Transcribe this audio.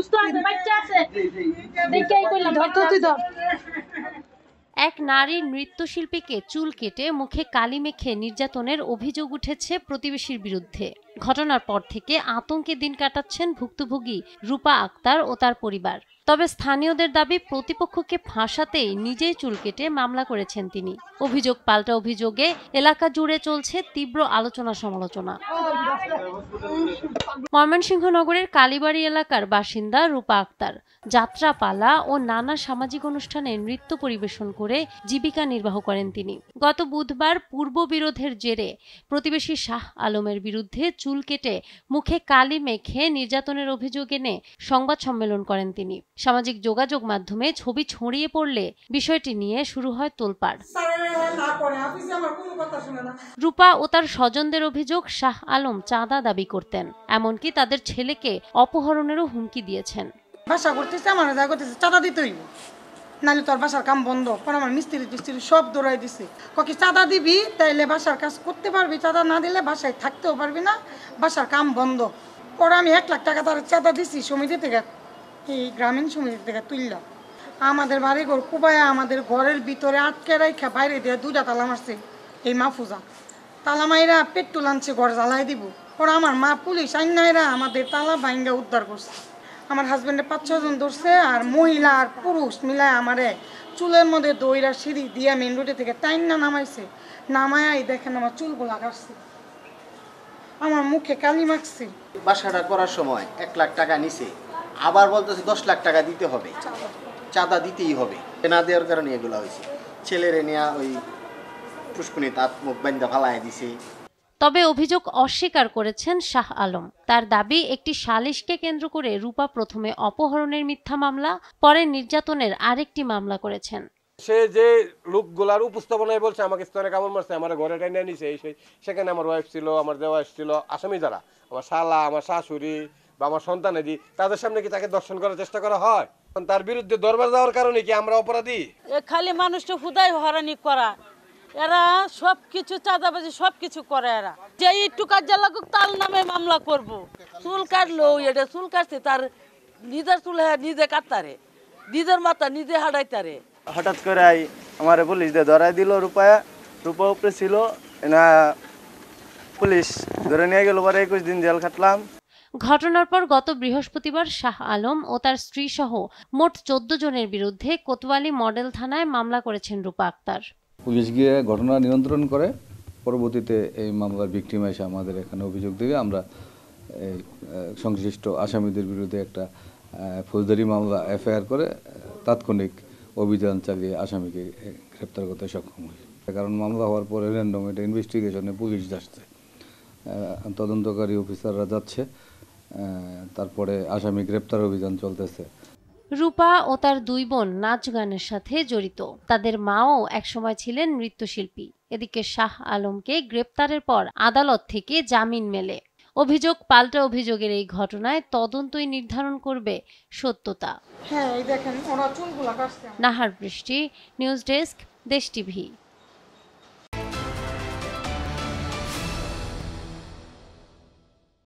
সুস্থ আছে, বাচ্চা আছে, দেখেই কইলাম ধর তো তুই ধর। এক নারী নৃত্যশিল্পীকে চুল কেটে মুখে কালি মেখে নির্যাতনের অভিযোগ উঠেছে প্রতিবেশীর বিরুদ্ধে। ঘটনার পর থেকে আতঙ্কে দিন কাটাচ্ছেন ভুক্তভোগী রূপা আক্তার ও তার পরিবার। তবে স্থানীয়দের দাবি প্রতিপক্ষকে ফাঁসাতেই নিজেই চুল কেটে মামলা করেছেন তিনি। অভিযোগ পাল্টা অভিযোগে এলাকা জুড়ে চলছে তীব্র আলোচনা সমালোচনা। ময়মনসিংহ নগরের কালীবাড়ি এলাকার বাসিন্দা রূপা আক্তার যাত্রাপালা ও নানা সামাজিক অনুষ্ঠানে নৃত্য পরিবেশন করে জীবিকা নির্বাহ করেন তিনি। গত বুধবার পূর্ব বিরোধের জেরে প্রতিবেশী শাহ আলমের বিরুদ্ধে চুল কেটে মুখে কালি মেখে নির্যাতনের অভিযোগ এনে সংবাদ সম্মেলন করেন তিনি। সামাজিক যোগাযোগ মাধ্যমে ছবি ছড়িয়ে পড়লে বিষয়টি নিয়ে শুরু হয় তোলপাড়। রূপা ও তার স্বজনদের অভিযোগ শাহ আলম চাঁদা দাবি করতেন, এমনকি তাদের ছেলেকে অপহরণেরও হুমকি দিয়েছেন। বাসা করতেছে, আমার যা করতেছে চাঁদা দিতেই, নাহলে তোর বাসার কাম বন্ধ। পরে আমার মিস্ত্রি সব দৌড়াই দিছে, ককি চাঁদা দিবি তাইলে বাসার কাজ করতে পারবি, চাঁদা না দিলে বাসায় থাকতেও পারবি না, বাসার কাম বন্ধ। পরে আমি 1 লাখ টাকা তার চাঁদা দিছি সমিতি থেকে, এই গ্রামীণ সমিতি থেকে তুললাম। আমাদের বাড়ি ঘর কুবাইয়া আমাদের ঘরের ভিতরে আটকে রাখা বাইরে দিয়ে 2টা তালা মারছে এই মাহফুজা। তালা মাইরা পেট্রোল আনছে ঘর জ্বালাই দিব। পরে আমার মা পুলিশ আইনাইরা আমাদের তালা ভাঙ্গা উদ্ধার করছে। আমার হাজবেন্ডে 5-6 জন ধরছে, আর মহিলা আর পুরুষ মিলায় আমারে চুলের মধ্যে দইরা সিঁড়ি দিয়া মেন রোডে থেকে টাইনা নামাইছে। নামায় দেখেন আমার চুলগুলা কাটছে, আমার মুখে কালি মাখছে। বাসাটা করার সময় 1 লাখ টাকা নিছে, আবার বলতেছে 10 লাখ টাকা দিতে হবে, চাঁদা দিতেই হবে। না দেওয়ার কারণে এগুলো হয়েছে। ছেলেরে নিয়ে ওই পুষ্কুনি তাপ মুখ বান্ধা ফালায় দিছে। তবে অভিযোগ অস্বীকার করেছেন শাহ আলম। তার দাবি, একটি সালিশকে কেন্দ্র করে রূপা প্রথমে অপহরণের মিথ্যা মামলা, পরে নির্যাতনের আরেকটি মামলা করেছেন। সে যে লোকগুলার উপস্থাপনায় বলছে আমাকে স্তনে কামড় মারছে, আমার ঘরে টেনে নিছে, সেখানে আমার ওয়াইফ ছিল, আমার দেওয়া ছিল, আসামি যারা আমার শালা, আমার শাশুড়ি বা আমার সন্তানেদি, তাদের সামনে কি তাকে দর্শন করার চেষ্টা করা হয়? তার বিরুদ্ধে দরবার দেওয়ার কারণে কি আমরা অপরাধী? খালি মানুষটা হুদাই হরানি করা, এরা সবকিছু চাঁদাবাজি সবকিছু করে। এরা যে একটু কাজে লাগুক তার নামে মামলা করব। চুল কাটলো, এটা চুল কাটছে তার নিজের চুল নিজে কাটতারে, নিজের মাথা নিজে হাঁটাইতারে। হঠাৎ করে আমার পুলিশ দিয়ে ধরাই দিল। রূপা উপরে ছিল না, পুলিশ ধরে নিয়ে গেল, পরে 21 দিন জেল খাটলাম। ঘটনার পর গত বৃহস্পতিবার শাহ আলম ও তার স্ত্রী সহ মোট 14 জনের বিরুদ্ধে কোতোয়ালি মডেল থানায় মামলা করেছেন রূপা আক্তার। পুলিশ গিয়ে ঘটনা নিয়ন্ত্রণ করে, পরবর্তীতে এই মামলার ভিকটিম এসে আমাদের এখানে অভিযোগ দেবে। আমরা এই সংশ্লিষ্ট আসামিদের বিরুদ্ধে একটা ফৌজদারি মামলা এফআইআর করে তাৎক্ষণিক অভিযান চালিয়ে আসামিকে গ্রেপ্তার করতে সক্ষম হই। কারণ মামলা হওয়ার পরে র্যান্ডম এটা ইনভেস্টিগেশনে পুলিশ যাচ্ছে, তদন্তকারী অফিসাররা যাচ্ছে, তারপরে আসামি গ্রেপ্তার অভিযান চলতেছে। রূপা ও তার 2 বোন নাচ গানের সাথে জড়িত। তাদের মাও একসময় ছিলেন নৃত্যশিল্পী। এদিকে শাহ আলমকে গ্রেপ্তারের পর আদালত থেকে জামিন মেলে। অভিযোগ পাল্টা অভিযোগের এই ঘটনায় তদন্তই নির্ধারণ করবে সত্যতা। হ্যাঁ, এই দেখেন ওরা চুলগুলা কাটছে। নাহার বৃষ্টি, নিউজ ডেস্ক, দেশ টিভি।